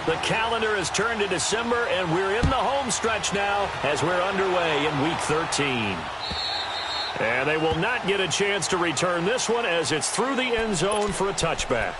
The calendar has turned to December, and we're in the home stretch now as we're underway in Week 13. And they will not get a chance to return this one as it's through the end zone for a touchback.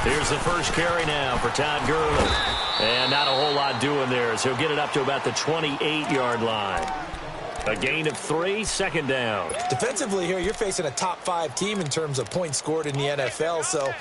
Here's the first carry now for Todd Gurley. And not a whole lot doing there as he'll get it up to about the 28-yard line. A gain of 3, second down. Defensively here, you're facing a top-5 team in terms of points scored in the NFL. So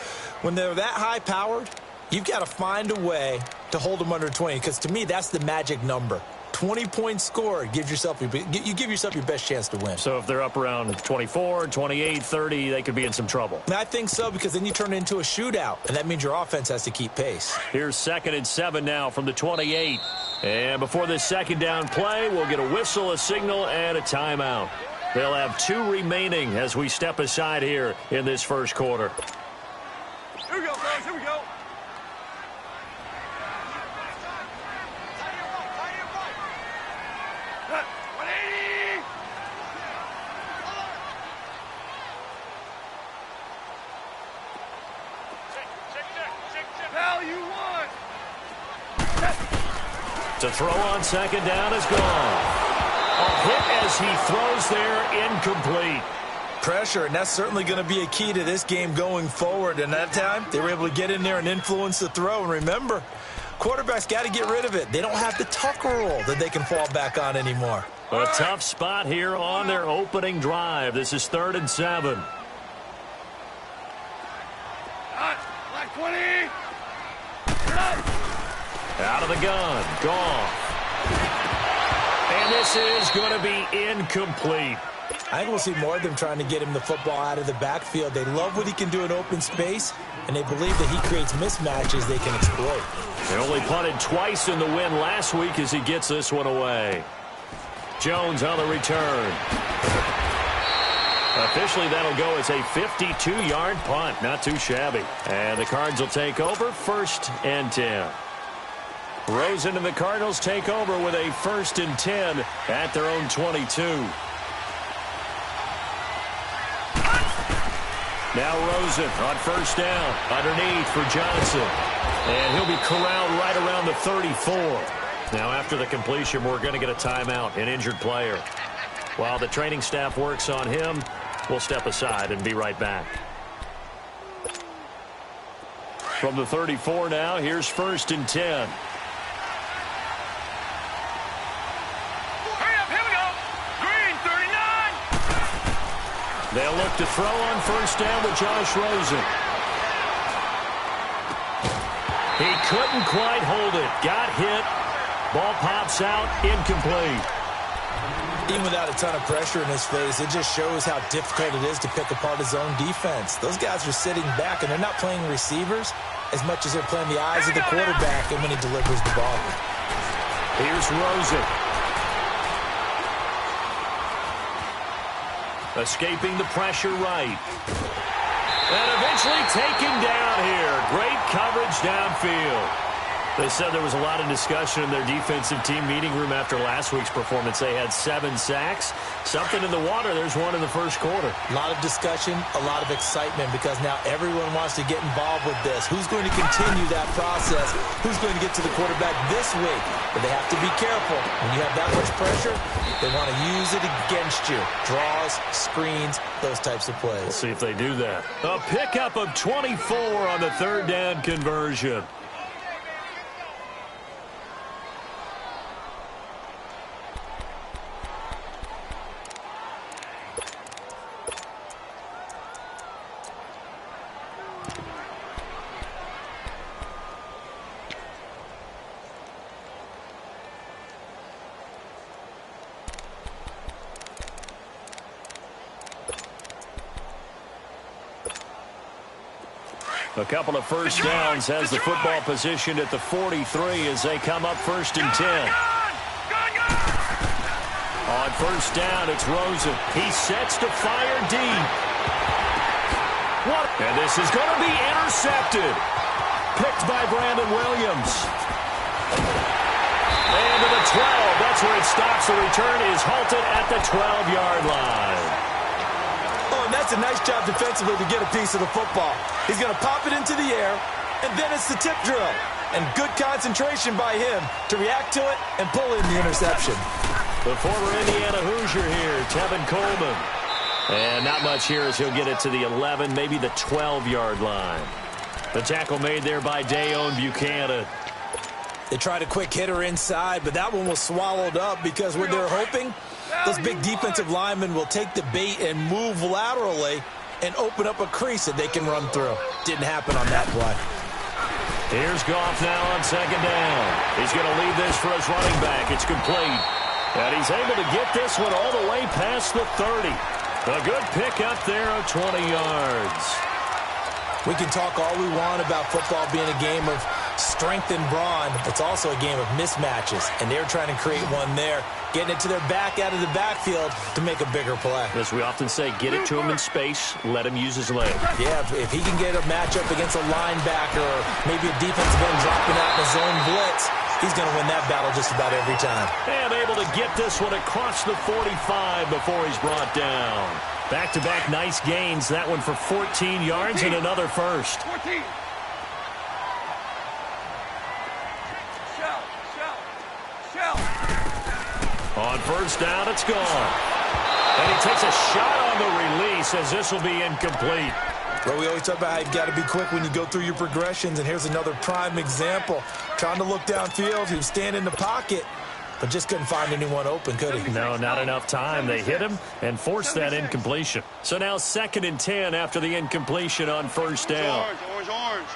when they're that high-powered, you've got to find a way to hold them under 20. Because to me, that's the magic number. 20 points scored, you give yourself your best chance to win. So if they're up around 24, 28, 30, they could be in some trouble. I think so, because then you turn it into a shootout, and that means your offense has to keep pace. Here's 2nd and 7 now from the 28. And before this second down play, we'll get a whistle, a signal, and a timeout. They'll have 2 remaining as we step aside here in this first quarter. Here we go, guys. Here we go. To throw on second down is gone. A hit as he throws there, incomplete. Pressure, and that's certainly going to be a key to this game going forward. And that time, they were able to get in there and influence the throw. And remember, quarterbacks got to get rid of it. They don't have the Tucker rule that they can fall back on anymore. A tough spot here on their opening drive. This is 3rd and 7. Black 20. Out of the gun, gone. And this is going to be incomplete. I think we'll see more of them trying to get him the football out of the backfield. They love what he can do in open space, and they believe that he creates mismatches they can exploit. They only punted twice in the win last week as he gets this one away. Jones on the return. Officially, that'll go as a 52-yard punt. Not too shabby. And the Cards will take over, 1st and 10. Rosen and the Cardinals take over with a 1st and 10 at their own 22. Now Rosen on 1st down, underneath for Johnson. And he'll be corralled right around the 34. Now after the completion, we're going to get a timeout, an injured player. While the training staff works on him, we'll step aside and be right back. From the 34 now, here's 1st and 10. They'll look to throw on 1st down with Josh Rosen. He couldn't quite hold it. Got hit. Ball pops out. Incomplete. Even without a ton of pressure in his face, it just shows how difficult it is to pick apart his own defense. Those guys are sitting back, and they're not playing receivers as much as they're playing the eyes of the quarterback and when he delivers the ball. Here's Rosen. Escaping the pressure right. And eventually taken down here. Great coverage downfield. They said there was a lot of discussion in their defensive team meeting room after last week's performance. They had 7 sacks. Something in the water. There's one in the first quarter. A lot of discussion, a lot of excitement, because now everyone wants to get involved with this. Who's going to continue that process? Who's going to get to the quarterback this week? But they have to be careful. When you have that much pressure, they want to use it against you. Draws, screens, those types of plays. We'll see if they do that. A pickup of 24 on the 3rd down conversion. A couple of first downs has the football positioned at the 43 as they come up 1st and 10. On 1st down, it's Rosen. He sets to fire deep. What? And this is going to be intercepted. Picked by Brandon Williams. And to the 12. That's where it stops. The return is halted at the 12-yard line. Oh, and that's a nice job defensively to get a piece of the football. He's going to pop it into the air, and then it's the tip drill. And good concentration by him to react to it and pull in the interception. The former Indiana Hoosier here, Tevin Coleman. And not much here as he'll get it to the 11, maybe the 12-yard line. The tackle made there by Dayon Buchanan. They tried a quick hitter inside, but that one was swallowed up because what they're hoping, those big defensive linemen will take the bait and move laterally and open up a crease that they can run through. Didn't happen on that play. Here's Goff now on second down. He's going to leave this for his running back. It's complete. And he's able to get this one all the way past the 30. A good pick up there of 20 yards. We can talk all we want about football being a game of strength and brawn. It's also a game of mismatches, and they're trying to create one there, getting it to their back out of the backfield to make a bigger play. As we often say, get it to him in space, let him use his leg. Yeah, if he can get a matchup against a linebacker or maybe a defensive end dropping out in a zone blitz, he's going to win that battle just about every time. And able to get this one across the 45 before he's brought down. Back-to-back nice gains. That one for 14 yards and another first. 14. On first down, it's gone. And he takes a shot on the release as this will be incomplete. Well, we always talk about how you've got to be quick when you go through your progressions, and here's another prime example. Trying to look downfield, he was standing in the pocket, but just couldn't find anyone open, could he? No, not enough time. They hit him and forced that incompletion. So now 2nd and 10 after the incompletion on first down. Orange.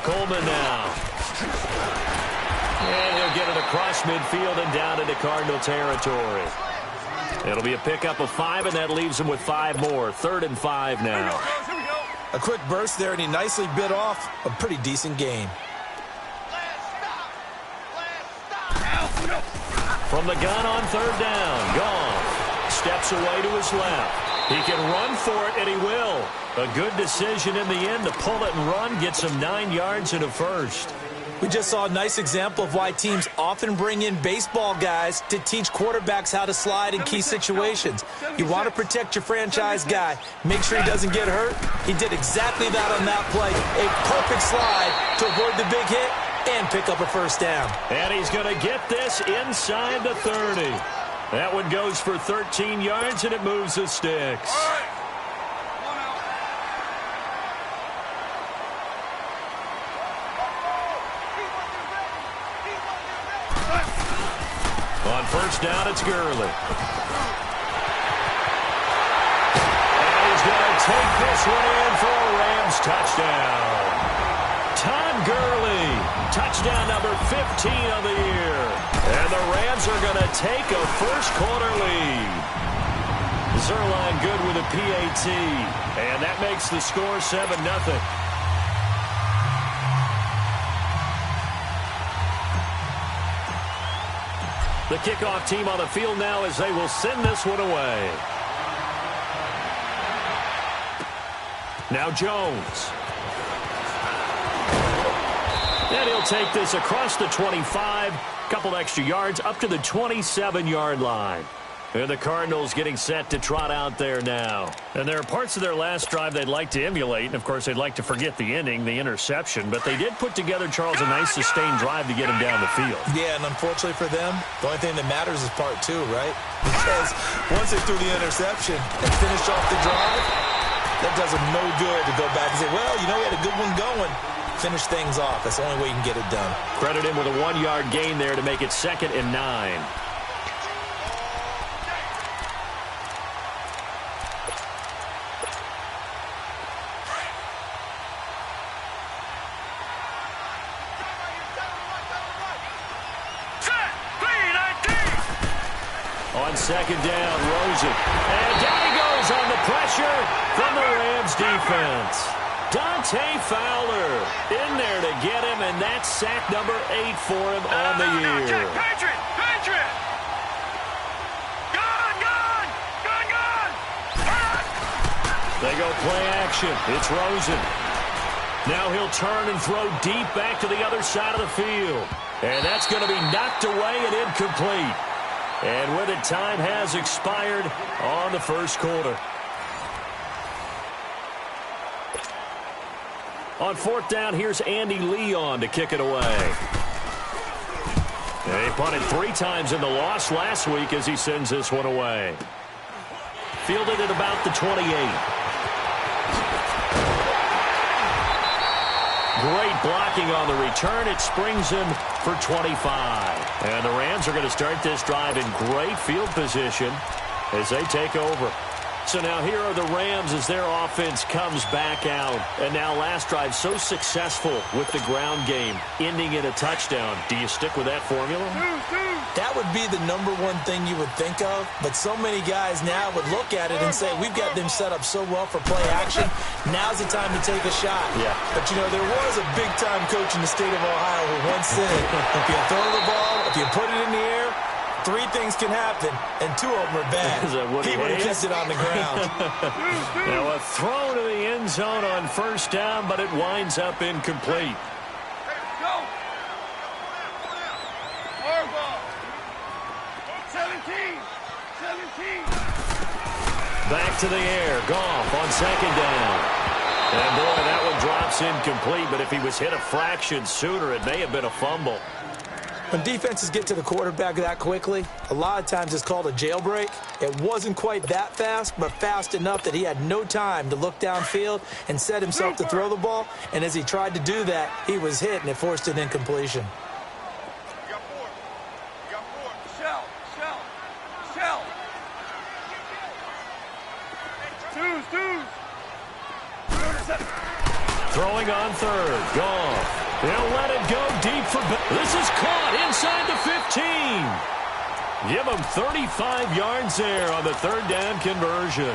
Coleman now. And he'll get it across midfield and down into Cardinal territory. It'll be a pickup of 5, and that leaves him with 5 more. 3rd and 5 now. Here we go. A quick burst there, and he nicely bit off a pretty decent gain. From the gun on 3rd down, Goff steps away to his left. He can run for it, and he will. A good decision in the end to pull it and run, gets him 9 yards and a first. We just saw a nice example of why teams often bring in baseball guys to teach quarterbacks how to slide in key situations. You want to protect your franchise guy. Make sure he doesn't get hurt. He did exactly that on that play. A perfect slide to avoid the big hit and pick up a first down. And he's going to get this inside the 30. That one goes for 13 yards, and it moves the sticks. On first down, it's Gurley. And he's going to take this one in for a Rams touchdown. Todd Gurley, touchdown number 15 of the year. And the Rams are going to take a first-quarter lead. Zerline good with a PAT. And that makes the score 7-0. The kickoff team on the field now as they will send this one away. Now Jones. And he'll take this across the 25. Couple extra yards up to the 27-yard line. And the Cardinals getting set to trot out there now. And there are parts of their last drive they'd like to emulate. And, of course, they'd like to forget the ending, the interception. But they did put together, Charles, a nice sustained drive to get him down the field. Yeah, and unfortunately for them, the only thing that matters is part 2, right? Because once they threw the interception and finished off the drive, that does them no good to go back and say, well, you know, we had a good one going. Finish things off. That's the only way you can get it done. Credit him with a 1-yard gain there to make it 2nd and 9. On 2nd down, Rosen. And down he goes on the pressure from the Rams defense. Dante Fowler in there to get him, and that's sack number 8 for him on the year. Patriot! Gone! They go play action. It's Rosen. Now he'll turn and throw deep back to the other side of the field. And that's going to be knocked away and incomplete. And with it, time has expired on the first quarter. On fourth down, here's Andy Leon to kick it away. They punted 3 times in the loss last week as he sends this one away. Fielded at about the 28. Great blocking on the return. It springs him for 25. And the Rams are going to start this drive in great field position as they take over. So now here are the Rams as their offense comes back out. And now last drive so successful with the ground game, ending in a touchdown. Do you stick with that formula? That would be the #1 thing you would think of. But so many guys now would look at it and say, we've got them set up so well for play action. Now's the time to take a shot. Yeah. But, you know, there was a big-time coach in the state of Ohio who once said, if you throw the ball, if you put it in the air, 3 things can happen, and 2 of them are bad. He would have kept it on the ground. Now a throw to the end zone on first down, but it winds up incomplete. Go! Hard ball. 17. Back to the air. Goff on second down. And boy, that one drops incomplete, but if he was hit a fraction sooner, it may have been a fumble. When defenses get to the quarterback that quickly, a lot of times it's called a jailbreak. It wasn't quite that fast, but fast enough that he had no time to look downfield and set himself to throw the ball. And as he tried to do that, he was hit, and it forced an incompletion. You got 4. You got 4. Shell. Throwing on third. Goff. They'll let it go deep for... This is caught inside the 15. Give them 35 yards there on the third down conversion.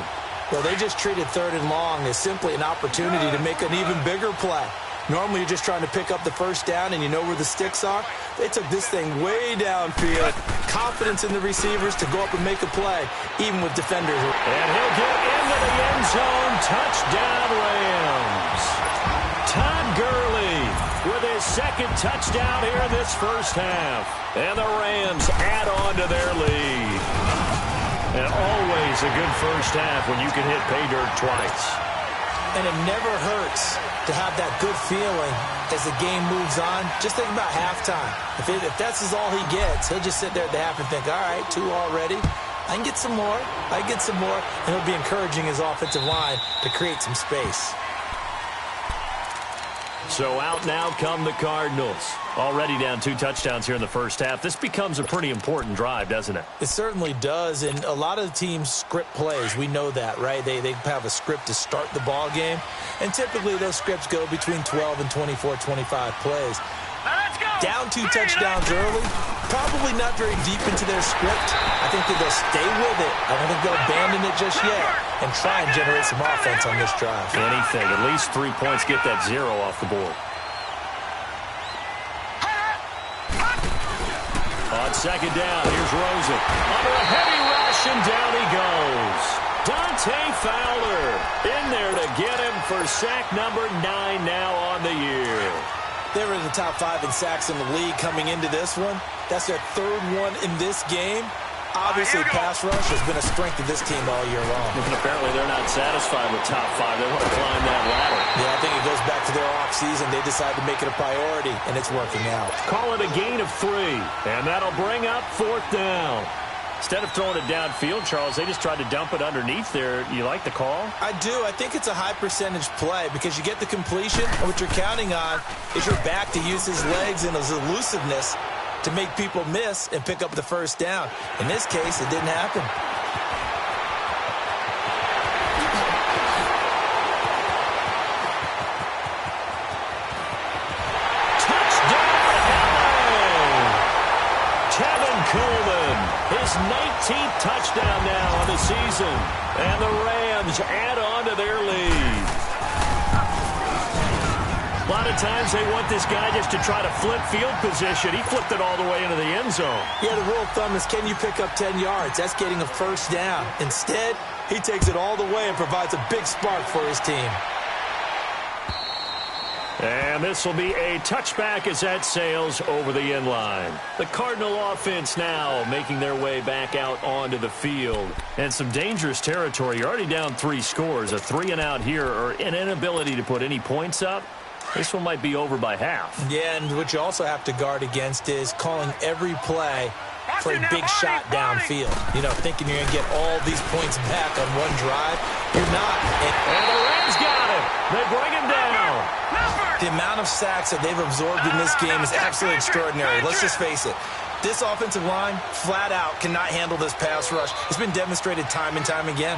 Well, they just treated third and long as simply an opportunity to make an even bigger play. Normally, you're just trying to pick up the first down and you know where the sticks are. They took this thing way downfield. Confidence in the receivers to go up and make a play, even with defenders. And he'll get into the end zone. Touchdown, Rams. Todd Gurley with his second touchdown here in this first half. And the Rams add on to their lead. And always a good first half when you can hit pay dirt twice. And it never hurts to have that good feeling as the game moves on. Just think about halftime. If that's all he gets, he'll just sit there at the half and think, all right, 2 already. I can get some more. And he'll be encouraging his offensive line to create some space. So out now come the Cardinals. Already down 2 touchdowns here in the first half. This becomes a pretty important drive, doesn't it? It certainly does, and a lot of the teams script plays. We know that, right? They have a script to start the ball game, and typically those scripts go between 12 and 24, 25 plays. Let's go. Down 2 touchdowns early, probably not very deep into their script. I think that they'll stay with it. I don't think they'll abandon it just yet and try and generate some offense on this drive. Anything. At least 3 points. Get that 0 off the board. On second down, here's Rosen. Under a heavy rush, and down he goes. Dante Fowler in there to get him for sack number 9 now on the year. They were in the top 5 in sacks in the league coming into this one. That's their 3rd one in this game. Obviously, pass rush has been a strength of this team all year long. And apparently they're not satisfied with top 5. They want to climb that ladder. Yeah, I think it goes back to their offseason. They decided to make it a priority, and it's working out. Call it a gain of 3, and that'll bring up 4th down. Instead of throwing it downfield, Charles, they just tried to dump it underneath there. You like the call? I do. I think it's a high-percentage play because you get the completion, and what you're counting on is your back to use his legs and his elusiveness to make people miss and pick up the first down. In this case, it didn't happen. His 19th touchdown now on the season. And the Rams add on to their lead. A lot of times they want this guy just to try to flip field position. He flipped it all the way into the end zone. Yeah, the rule of thumb is can you pick up 10 yards? That's getting a first down. Instead, He takes it all the way and provides a big spark for his team. And this will be a touchback as that sails over the end line. The Cardinal offense now making their way back out onto the field. And some dangerous territory. You're already down 3 scores. A 3-and-out here, or an inability to put any points up. This one might be over by half. Yeah, and what you also have to guard against is calling every play for a big shot downfield. You know, thinking you're going to get all these points back on one drive. You're not. And the Rams got it. They bring him down. The amount of sacks that they've absorbed in this game is absolutely extraordinary. Let's just face it. This offensive line, flat out, cannot handle this pass rush. It's been demonstrated time and time again.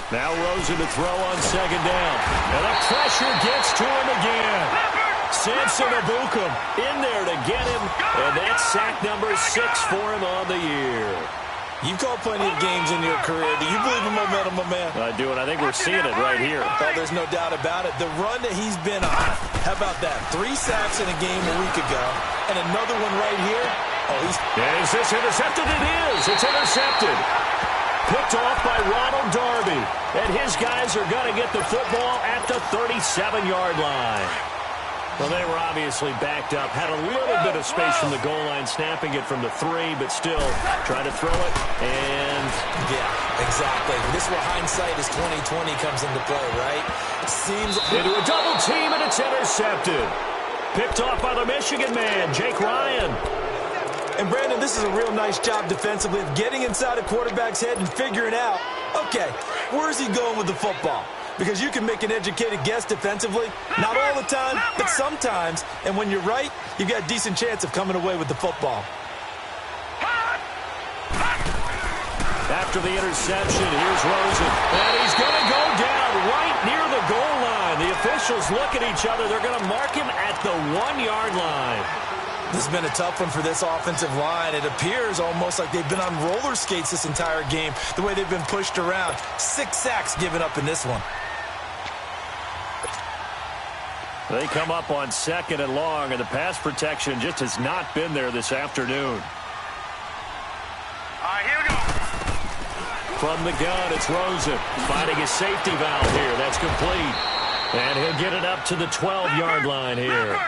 Now Rosen to throw on second down. And the pressure gets to him again. Samson Abukum in there to get him. And that's sack number 6 for him on the year. You've called plenty of games in your career. Do you believe in momentum, my man? I do, and I think we're seeing it right here. Oh, there's no doubt about it. The run that he's been on. How about that? 3 sacks in a game a week ago. And another one right here. Oh, he's... Is this intercepted? It is. It's intercepted. Picked off by Ronald Darby. And his guys are going to get the football at the 37-yard line. Well, they were obviously backed up. Had a little bit of space from the goal line, snapping it from the 3, but still trying to throw it. And... yeah, exactly. This is where hindsight is 20/20 comes into play, right? Seems... into a double team, and it's intercepted. Picked off by the Michigan man, Jake Ryan. And, Brandon, this is a real nice job defensively of getting inside a quarterback's head and figuring out, okay, where's he going with the football? Because you can make an educated guess defensively. Not all the time, but sometimes. And when you're right, you've got a decent chance of coming away with the football. After the interception, here's Rosen. And he's going to go down right near the goal line. The officials look at each other. They're going to mark him at the 1-yard line. This has been a tough one for this offensive line. It appears almost like they've been on roller skates this entire game, the way they've been pushed around. 6 sacks given up in this one. They come up on 2nd and long, and the pass protection just has not been there this afternoon. All right, here we go. From the gun, it's Rosen finding his safety valve here. That's complete. And he'll get it up to the 12-yard line here.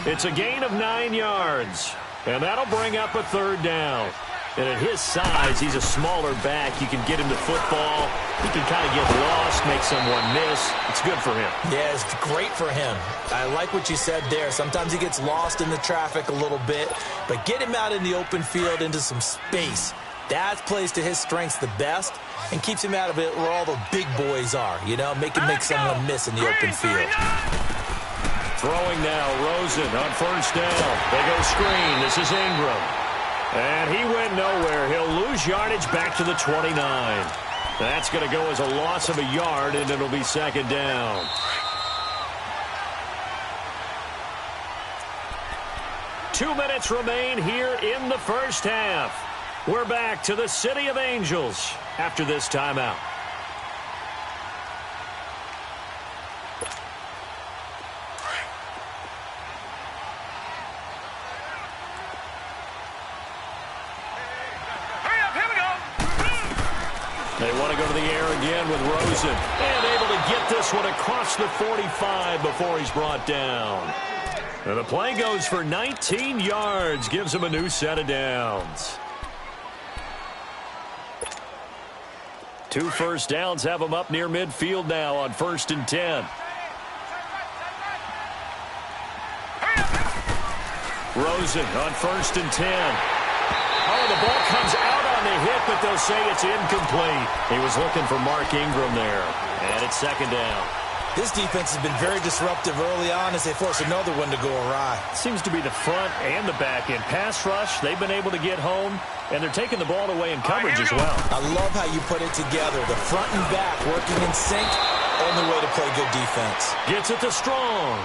It's a gain of 9 yards. And that'll bring up a 3rd down. And at his size, he's a smaller back. You can get him the football. He can kind of get lost, make someone miss. It's good for him. Yeah, it's great for him. I like what you said there. Sometimes he gets lost in the traffic a little bit. But get him out in the open field into some space. That plays to his strengths the best and keeps him out of it where all the big boys are, you know, make someone miss in the open field. Throwing now, Rosen on 1st down. They go screen. This is Ingram. And he went nowhere. He'll lose yardage back to the 29. That's going to go as a loss of a yard, and it'll be 2nd down. Two minutes remain here in the first half. We're back to the City of Angels after this timeout. They want to go to the air again with Rosen. And able to get this one across the 45 before he's brought down. And the play goes for 19 yards. Gives him a new set of downs. 2 first downs have him up near midfield now on 1st and 10. Rosen on 1st and 10. Oh, the ball comes out on the hit, but they'll say it's incomplete. He was looking for Mark Ingram there. And it's 2nd down. This defense has been very disruptive early on as they force another one to go awry. Seems to be the front and the back end. Pass rush, they've been able to get home, and they're taking the ball away in coverage as well. I love how you put it together. The front and back working in sync. Only way to play good defense. Gets it to Strong.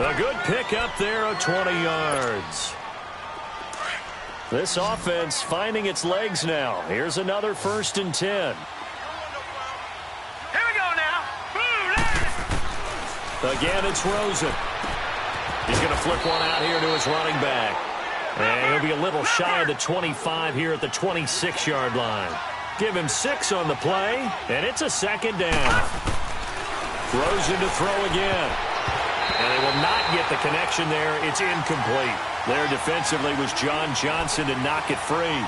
A good pick up there of 20 yards. This offense finding its legs now. Here's another 1st and 10. Here we go now. Again, it's Rosen. He's going to flip one out here to his running back. And he'll be a little shy of the 25 here at the 26-yard line. Give him 6 on the play, and it's a second down. Rosen to throw again. And they will not get the connection there. It's incomplete. There defensively was John Johnson to knock it free.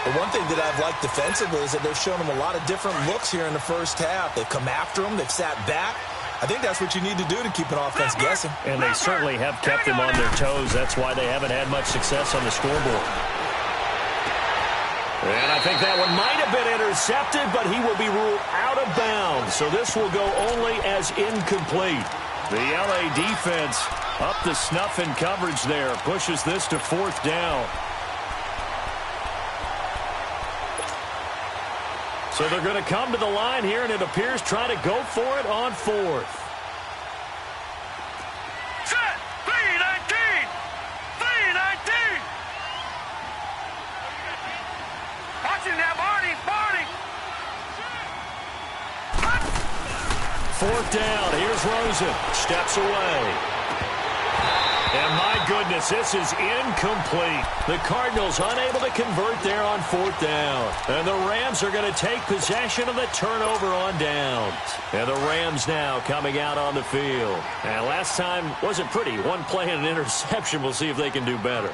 The one thing that I've liked defensively is that they've shown him a lot of different looks here in the first half. They've come after him. They've sat back. I think that's what you need to do to keep an offense guessing. And they certainly have kept them on their toes. That's why they haven't had much success on the scoreboard. And I think that one might have been intercepted, but he will be ruled out of bounds. So this will go only as incomplete. The LA defense up to snuff in coverage there. Pushes this to 4th down. So they're going to come to the line here, and it appears trying to go for it on 4th. Set. 3-19. 3-19. Watching that, Barney. 4th down. Here's Rosen. Steps away. And my goodness, this is incomplete. The Cardinals unable to convert there on 4th down. And the Rams are going to take possession of the turnover on downs. And the Rams now coming out on the field. And last time wasn't pretty. One play and an interception. We'll see if they can do better.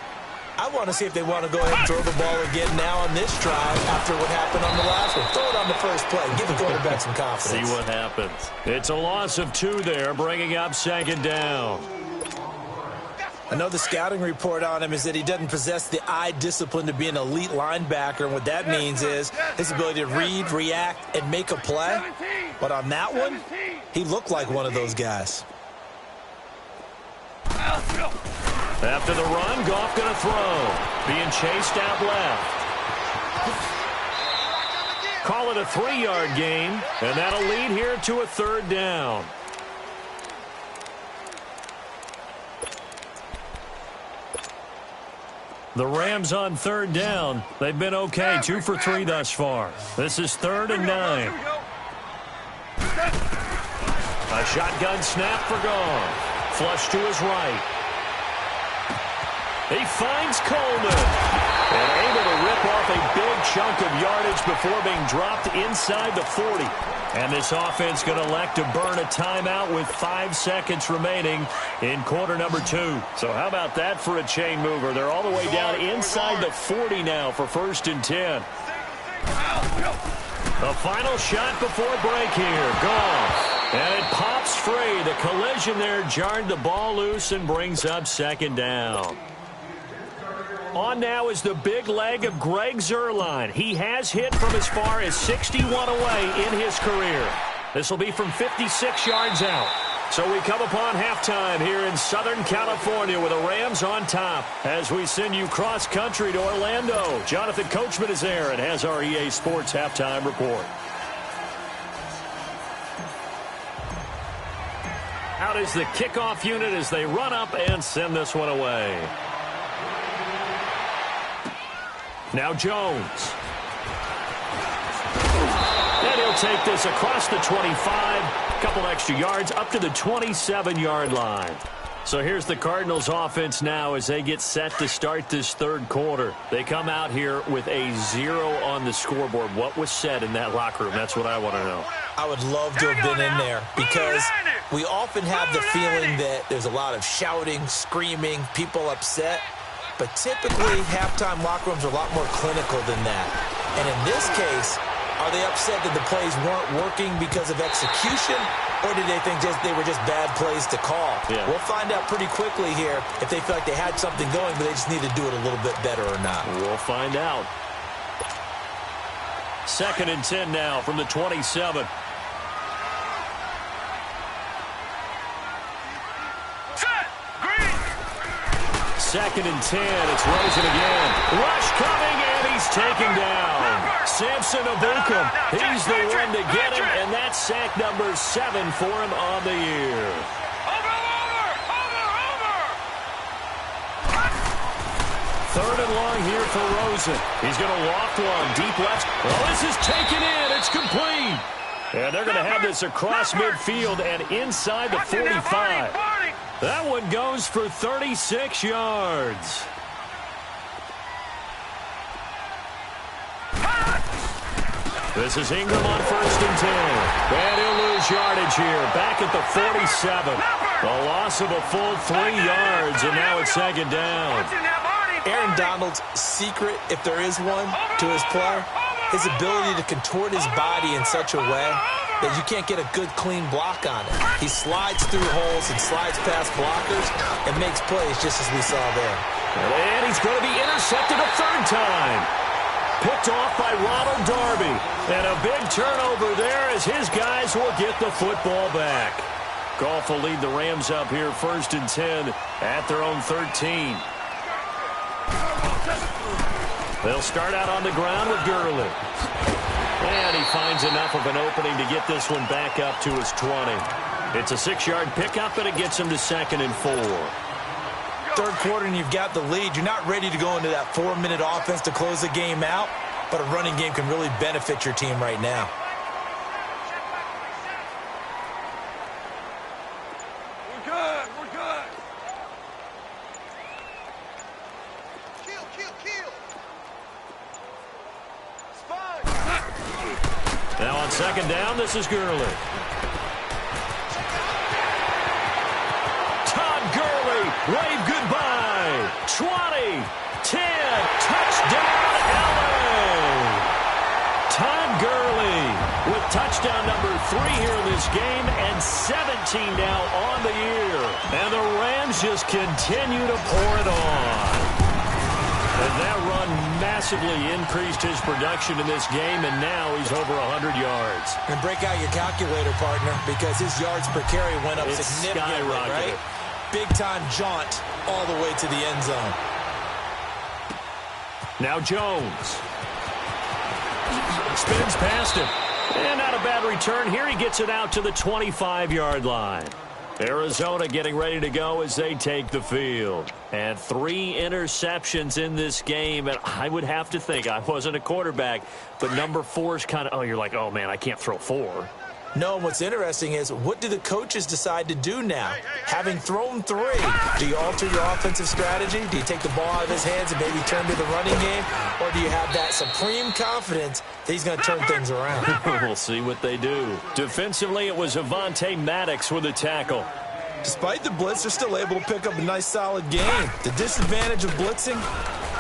I want to see if they want to go ahead and throw the ball again now on this drive after what happened on the last one. Throw it on the first play. Give the quarterback some confidence. See what happens. It's a loss of 2 there, bringing up 2nd down. I know the scouting report on him is that he doesn't possess the eye discipline to be an elite linebacker, and what that means is his ability to read, react, and make a play. But on that one, he looked like one of those guys. After the run, Goff going to throw. Being chased out left. Call it a 3-yard gain, and that'll lead here to a 3rd down. The Rams on 3rd down. They've been okay, 2 for 3 thus far. This is 3rd and 9. A shotgun snap for Goff. Flush to his right. He finds Coleman. And able to rip off a big chunk of yardage before being dropped inside the 40. And this offense going to elect to burn a timeout with 5 seconds remaining in quarter number 2. So how about that for a chain mover? They're all the way down inside the 40 now for 1st and 10. The final shot before break here. Goff. And it pops free. The collision there jarred the ball loose and brings up 2nd down. On now is the big leg of Greg Zuerlein. He has hit from as far as 61 away in his career. This will be from 56 yards out. So we come upon halftime here in Southern California with the Rams on top as we send you cross-country to Orlando. Jonathan Coachman is there and has our EA Sports halftime report. Out is the kickoff unit as they run up and send this one away. Now Jones. And he'll take this across the 25. Couple extra yards up to the 27-yard line. So here's the Cardinals offense now as they get set to start this 3rd quarter. They come out here with a 0 on the scoreboard. What was said in that locker room? That's what I want to know. I would love to have been in there because we often have the feeling that there's a lot of shouting, screaming, people upset. But typically, halftime locker rooms are a lot more clinical than that. And in this case, are they upset that the plays weren't working because of execution, or did they think they were just bad plays to call? Yeah. We'll find out pretty quickly here if they feel like they had something going, but they just need to do it a little bit better or not. We'll find out. 2nd and 10 now from the 27. Second and 10. It's Rosen again. Rush coming, and he's taken down. Samson Abukum. He's the one to get him, and that's sack number 7 for him on the year. Over. 3rd and long here for Rosen. He's going to loft one deep left. Oh, this is taken in. It's complete. And they're going to have this across midfield and inside the 45. That one goes for 36 yards. This is Ingram on 1st and 10. And he'll lose yardage here. Back at the 47. A loss of a full 3 yards, and now it's 2nd down. Aaron Donald's secret, if there is one, to his play, his ability to contort his body in such a way that you can't get a good, clean block on it. He slides through holes and slides past blockers and makes plays just as we saw there. And he's going to be intercepted a 3rd time. Picked off by Ronald Darby. And a big turnover there as his guys will get the football back. Goff will lead the Rams up here 1st and 10 at their own 13. They'll start out on the ground with Gurley. And he finds enough of an opening to get this one back up to his 20. It's a 6-yard pickup, and it gets him to 2nd and 4. 3rd quarter and you've got the lead. You're not ready to go into that 4-minute offense to close the game out, but a running game can really benefit your team right now. We're good. We're good. Kill. Spine. Now on 2nd down, this is Gurley. Wave goodbye. 20, 10, touchdown, LA. Todd Gurley with touchdown number 3 here in this game and 17 now on the year. And the Rams just continue to pour it on. And that run massively increased his production in this game, and now he's over 100 yards. And break out your calculator, partner, because his yards per carry went up significantly, right? Big-time jaunt all the way to the end zone. Now Jones. Spins past him. And not a bad return here. He gets it out to the 25-yard line. Arizona getting ready to go as they take the field. And 3 interceptions in this game. And I would have to think, I wasn't a quarterback, but number 4 is kind of, you're like, oh, man, I can't throw 4. No, what's interesting is, what do the coaches decide to do now? Having thrown 3, do you alter your offensive strategy? Do you take the ball out of his hands and maybe turn to the running game? Or do you have that supreme confidence that he's going to turn things around? We'll see what they do. Defensively, it was Avonte Maddox with a tackle. Despite the blitz, they're still able to pick up a nice, solid game. The disadvantage of blitzing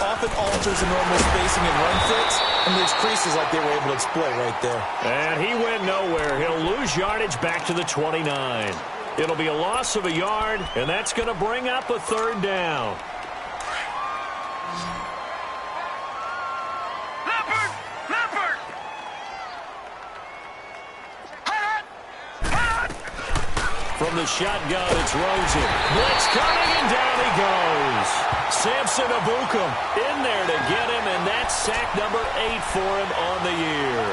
often alters the normal spacing and run fits and leaves creases like they were able to exploit right there. And he went nowhere. He'll lose yardage back to the 29. It'll be a loss of a yard, and that's going to bring up a 3rd down. Leopard! From the shotgun, it's Rosen. Blitz coming, and down he goes. Samson Abukum in there to get him, and that's sack number 8 for him on the year.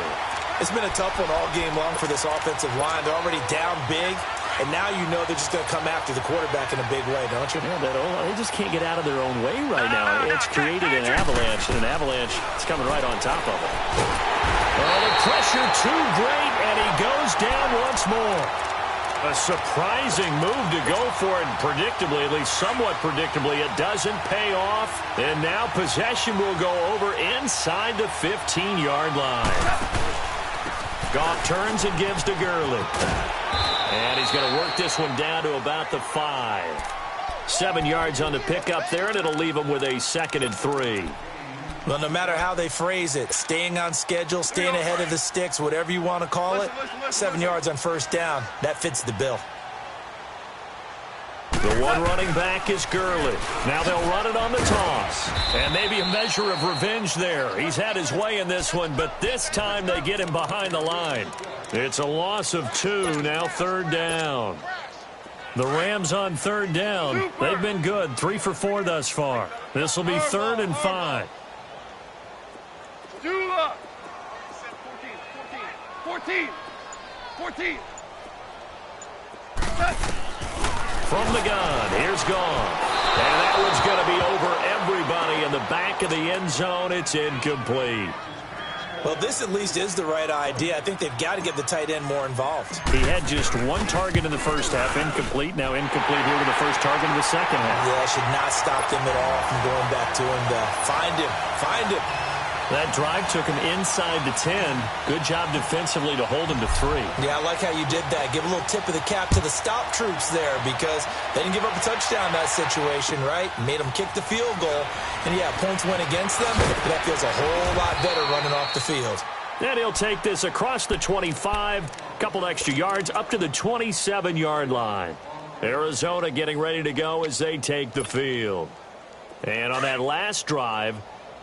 It's been a tough one all game long for this offensive line. They're already down big, and now you know they're just going to come after the quarterback in a big way, don't you? Yeah, they just can't get out of their own way right now. It's created an avalanche, and an avalanche is coming right on top of it. Oh, the pressure too great, and he goes down once more. A surprising move to go for it, and predictably, at least somewhat predictably, it doesn't pay off. And now possession will go over inside the 15-yard line. Goff turns and gives to Gurley. And he's going to work this one down to about the 5. 7 yards on the pickup there, and it'll leave him with a 2nd and 3. Well, no matter how they phrase it, staying on schedule, staying ahead of the sticks, whatever you want to call it, 7 yards on 1st down, that fits the bill. The one running back is Gurley. Now they'll run it on the toss. And maybe a measure of revenge there. He's had his way in this one, but this time they get him behind the line. It's a loss of 2, now 3rd down. The Rams on 3rd down. They've been good, 3 for 4 thus far. This will be 3rd and 5. 14. From the gun, here's Goff. And that one's going to be over everybody in the back of the end zone. It's incomplete. Well, this at least is the right idea. I think they've got to get the tight end more involved. He had just one target in the first half, incomplete. Now incomplete here with the first target in the second half. Yeah, should not stop them at all from going back to him to find him. Find him. That drive took him inside the 10. Good job defensively to hold him to 3. Yeah, I like how you did that. Give a little tip of the cap to the stop troops there because they didn't give up a touchdown in that situation, right? Made them kick the field goal. And, yeah, points went against them, but that feels a whole lot better running off the field. And he'll take this across the 25, couple extra yards up to the 27-yard line. Arizona getting ready to go as they take the field. And on that last drive,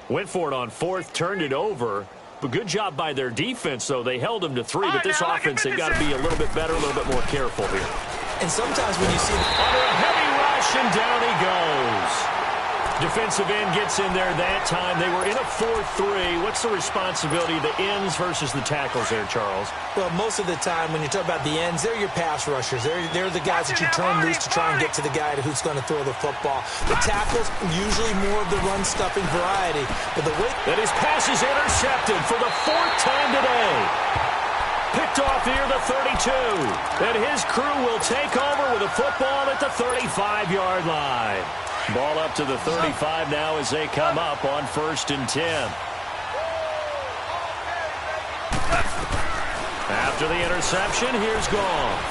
went for it on 4th, turned it over. But good job by their defense, though. They held them to 3, but this offense, they've got to be a little bit better, a little bit more careful here. And sometimes when you see under a heavy rush, and down he goes. Defensive end gets in there that time. They were in a 4-3. What's the responsibility of the ends versus the tackles there, Charles? Well, most of the time when you talk about the ends, they're your pass rushers. They're the guys that you turn loose to try and get to the guy who's going to throw the football. The tackles, usually more of the run-stuffing variety. But the way that his pass is intercepted for the 4th time today. Picked off near the 32. And his crew will take over with a football at the 35-yard line. Ball up to the 35 now as they come up on 1st and 10. After the interception, here's Goff.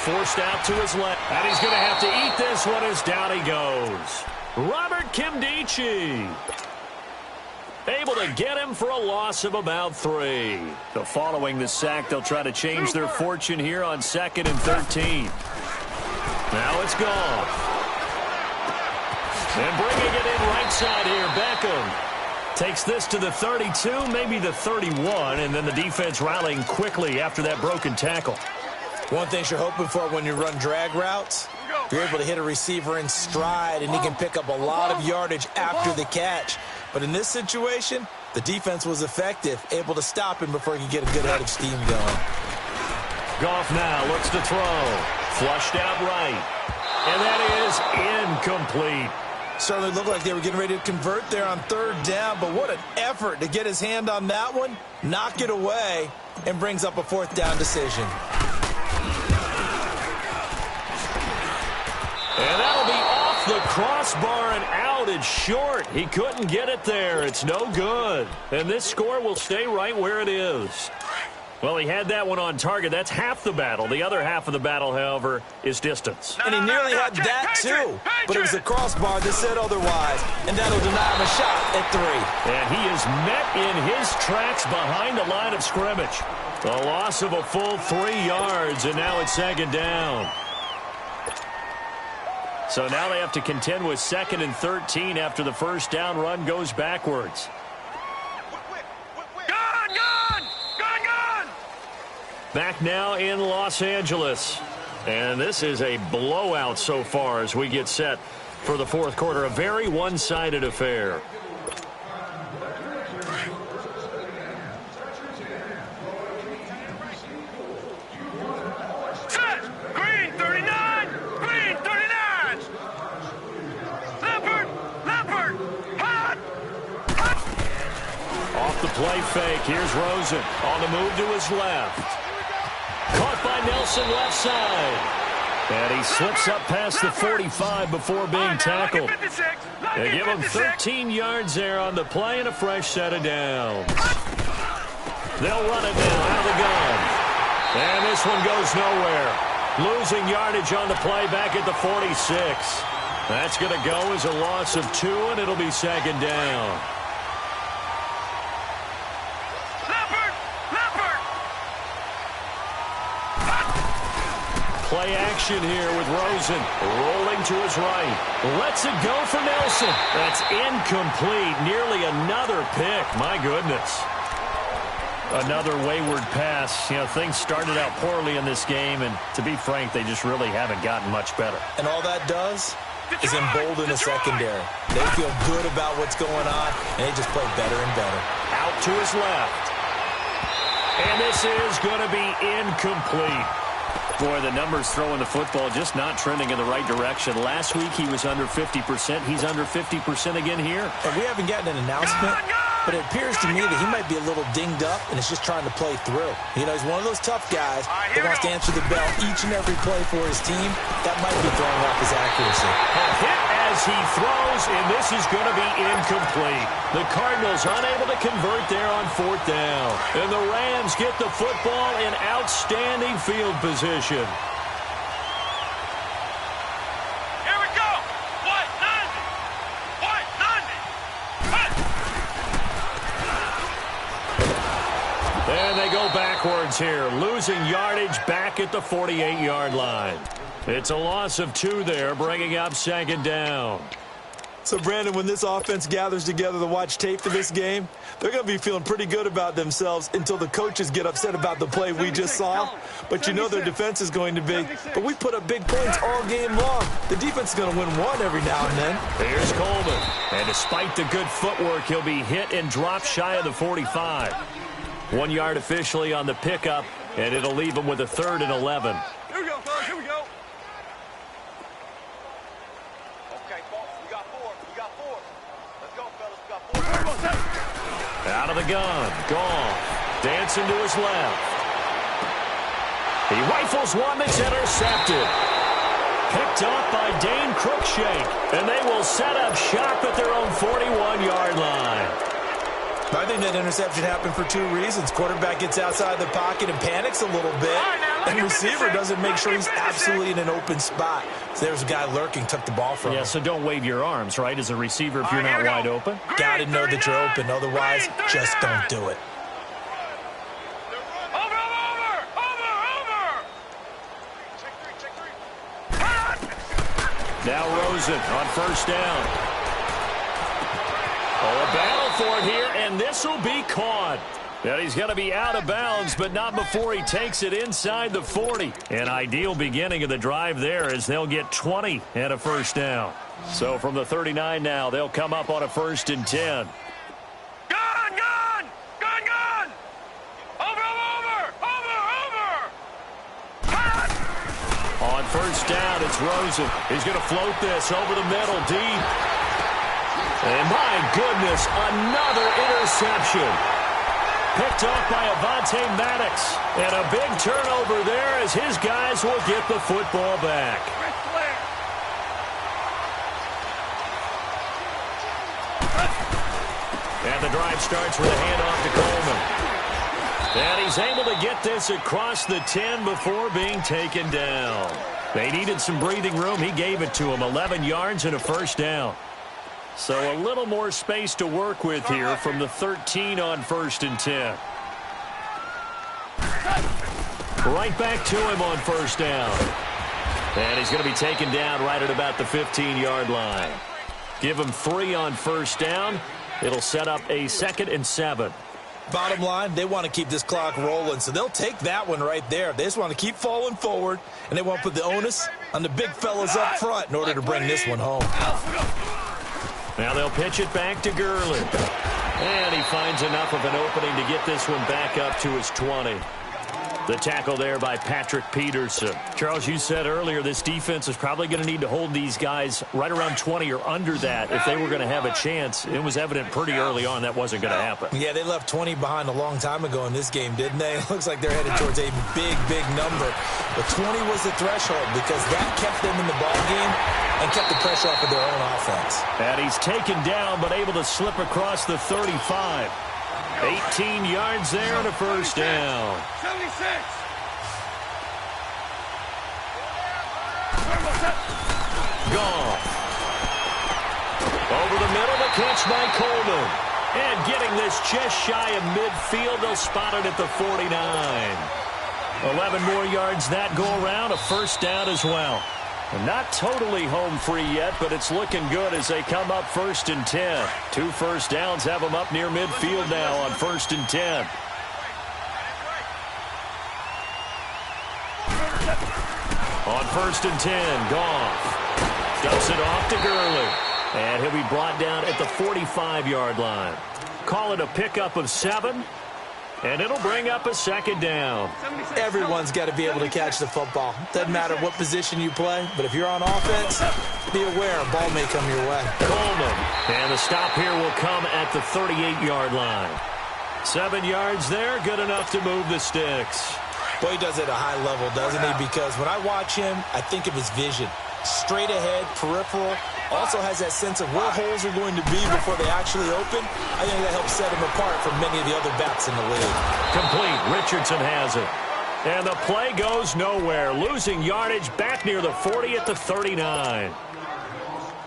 Forced out to his left. And he's going to have to eat this one as down he goes. Robert Kimdichie. Able to get him for a loss of about 3. So following the sack, they'll try to change their fortune here on 2nd and 13. Now it's Goff. And bringing it in right side here, Beckham takes this to the 32, maybe the 31, and then the defense rallying quickly after that broken tackle. One thing you're hoping for when you run drag routes, you're able to hit a receiver in stride, and he can pick up a lot of yardage after the catch. But in this situation, the defense was effective, able to stop him before he could get a good head of steam going. Goff now looks to throw. Flushed out right. And that is incomplete. Certainly looked like they were getting ready to convert there on 3rd down, but what an effort to get his hand on that one, knock it away, and brings up a 4th down decision. And that'll be off the crossbar and out. It's short. He couldn't get it there. It's no good. And this score will stay right where it is. Well, he had that one on target. That's half the battle. The other half of the battle, however, is distance. And he nearly had that, too. But it was the crossbar that said otherwise. And that'll deny him a shot at 3. And he is met in his tracks behind the line of scrimmage. A loss of a full 3 yards, and now it's 2nd down. So now they have to contend with 2nd and 13 after the 1st down run goes backwards. Back now in Los Angeles. And this is a blowout so far as we get set for the 4th quarter. A very one-sided affair. Set! Green 39! Green 39! Leopard! Hot! Off the play fake. Here's Rosen on the move to his left. Caught by Nelson left side. And he slips up past the 45 before being tackled. They give him 13 yards there on the play and a fresh set of downs. They'll run it now out of the gun. And this one goes nowhere. Losing yardage on the play back at the 46. That's going to go as a loss of 2, and it'll be 2nd down. Play action here with Rosen rolling to his right. Lets it go for Nelson. That's incomplete. Nearly another pick. My goodness. Another wayward pass. You know, things started out poorly in this game, and to be frank, they just really haven't gotten much better. And all that does is embolden the secondary. They feel good about what's going on, and they just play better and better. Out to his left. And this is going to be incomplete. Boy, the numbers throwing the football just not trending in the right direction. Last week he was under 50%. He's under 50% again here. And we haven't gotten an announcement but it appears to me that he might be a little dinged up and is just trying to play through. You know, he's one of those tough guys that wants to answer the bell each and every play for his team. That might be throwing off his accuracy. A hit as he throws, and this is going to be incomplete. The Cardinals unable to convert there on 4th down. And the Rams get the football in outstanding field position. Here we go. White 90. White 90. And they go backwards here, losing yardage back at the 48-yard line. It's a loss of 2 there, bringing up 2nd down. So, Brandon, when this offense gathers together to watch tape for this game, they're going to be feeling pretty good about themselves until the coaches get upset about the play we just saw. But you know their defense is going to be. But we put up big points all game long. The defense is going to win one every now and then. Here's Coleman. And despite the good footwork, he'll be hit and dropped shy of the 45. 1 yard officially on the pickup, and it'll leave him with a 3rd and 11. Here we go, fellas. Here we go. Okay, folks. We got 4. We got 4. Let's go, fellas. We got 4. Out of the gun. Goff. Dancing to his left. He rifles one that's intercepted. Picked up by Dane Cruikshank. And they will set up shop at their own 41-yard line. I think that interception happened for 2 reasons. Quarterback gets outside the pocket and panics a little bit. And receiver doesn't make sure he's absolutely in an open spot. So there's a guy lurking, took the ball from him. Yeah, so don't wave your arms, right, as a receiver if you're not wide open. Got to know that you're open. Otherwise, just don't do it. Now Rosen on 1st down. Oh, a battle for it here, and this will be caught. And he's going to be out of bounds, but not before he takes it inside the 40. An ideal beginning of the drive there as they'll get 20 and a 1st down. So from the 39 now, they'll come up on a 1st and 10. Gun! Gun! Gun! Gun! Over! On 1st down, it's Rosen. He's going to float this over the middle, deep. And my goodness, another interception. Picked off by Avonte Maddox. And a big turnover there as his guys will get the football back. And the drive starts with a handoff to Coleman. And he's able to get this across the 10 before being taken down. They needed some breathing room. He gave it to him. 11 yards and a 1st down. So a little more space to work with here from the 13 on 1st and 10. Right back to him on 1st down. And he's going to be taken down right at about the 15-yard line. Give him 3 on 1st down. It'll set up a 2nd and 7. Bottom line, they want to keep this clock rolling, so they'll take that one right there. They just want to keep falling forward, and they want to put the onus on the big fellas up front in order to bring this one home. Now they'll pitch it back to Gurley. And he finds enough of an opening to get this one back up to his 20. The tackle there by Patrick Peterson. Charles, you said earlier this defense is probably going to need to hold these guys right around 20 or under that if they were going to have a chance. It was evident pretty early on that wasn't going to happen. Yeah, they left 20 behind a long time ago in this game, didn't they? It looks like they're headed towards a big, big number. But 20 was the threshold because that kept them in the ball game and kept the pressure off of their own offense. And he's taken down but able to slip across the 35. 18 yards there and a 1st down. 76. Goff. Over the middle, the catch by Coleman. And getting this just shy of midfield, they'll spot it at the 49. 11 more yards that go around, a 1st down as well. And not totally home free yet, but it's looking good as they come up 1st and 10. 2 1st downs have them up near midfield now on 1st and 10. On 1st and 10, Goff dumps it off to Gurley. And he'll be brought down at the 45-yard line. Call it a pickup of 7. And it'll bring up a second down. Everyone's got to be able to catch the football. Doesn't matter what position you play, but if you're on offense, be aware a ball may come your way. Coleman. And the stop here will come at the 38-yard line. 7 yards there, good enough to move the sticks. Boy, he does it at a high level, doesn't he? Because when I watch him, I think of his vision. Straight ahead, peripheral. Also has that sense of where holes are going to be before they actually open. I think that helps set him apart from many of the other backs in the league. Complete. Richardson has it. And the play goes nowhere. Losing yardage back near the 40 at the 39.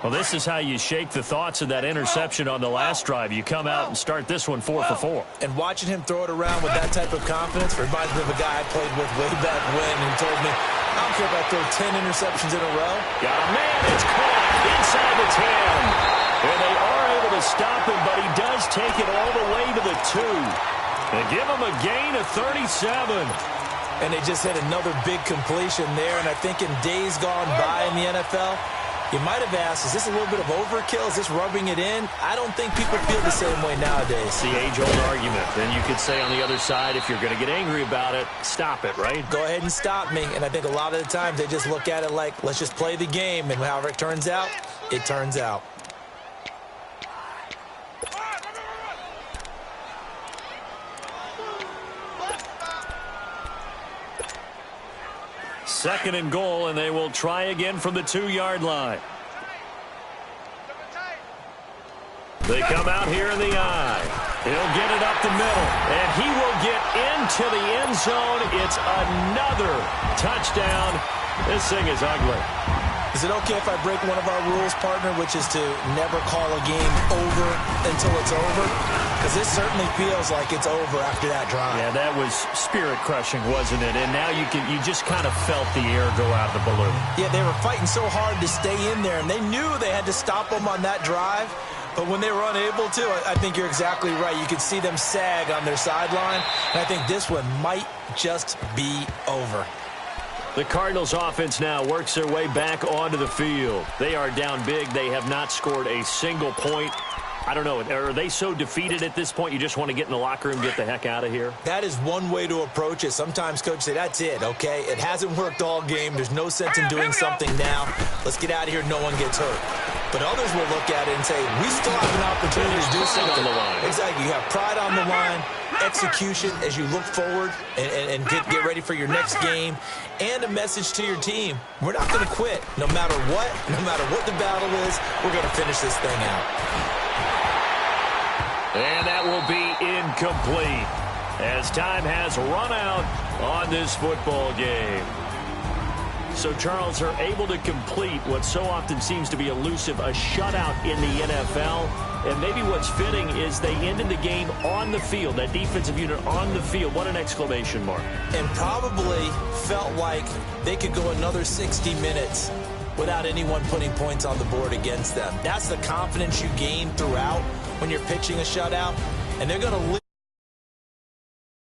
Well, this is how you shake the thoughts of that interception on the last drive. You come out and start this one 4 for 4. And watching him throw it around with that type of confidence reminds me of a guy I played with way back when who told me, I don't care if I throw 10 interceptions in a row. Got a man. It's caught inside the 10. And they are able to stop him, but he does take it all the way to the 2. And give him a gain of 37. And they just hit another big completion there. And I think in days gone by in the NFL, you might have asked, is this a little bit of overkill? Is this rubbing it in? I don't think people feel the same way nowadays. It's the age-old argument. Then you could say on the other side, if you're going to get angry about it, stop it, right? Go ahead and stop me. And I think a lot of the times they just look at it like, let's just play the game. And however it turns out, it turns out. Second and goal, and they will try again from the 2-yard line. They come out here in the eye. He'll get it up the middle, and he will get into the end zone. It's another touchdown. This thing is ugly. Is it okay if I break one of our rules, partner, which is to never call a game over until it's over? Because this certainly feels like it's over after that drive. Yeah, that was spirit-crushing, wasn't it? And now you just kind of felt the air go out of the balloon. Yeah, they were fighting so hard to stay in there, and they knew they had to stop them on that drive. But when they were unable to, I think you're exactly right. You could see them sag on their sideline, and I think this one might just be over. The Cardinals offense now works their way back onto the field. They are down big. They have not scored a single point. I don't know. Are they so defeated at this point you just want to get in the locker room and get the heck out of here? That is one way to approach it. Sometimes coaches say, that's it, okay? It hasn't worked all game. There's no sense in doing something now. Let's get out of here. No one gets hurt. But others will look at it and say, we still have an opportunity to do something. On the line. Exactly. You have pride on the line, execution as you look forward and get ready for your next game, and a message to your team. We're not going to quit. No matter what the battle is, we're going to finish this thing out. And that will be incomplete as time has run out on this football game. So Charles are able to complete what so often seems to be elusive, a shutout in the NFL. And maybe what's fitting is they ended the game on the field, that defensive unit on the field. What an exclamation mark. And probably felt like they could go another 60 minutes without anyone putting points on the board against them. That's the confidence you gain throughout when you're pitching a shutout. And they're going to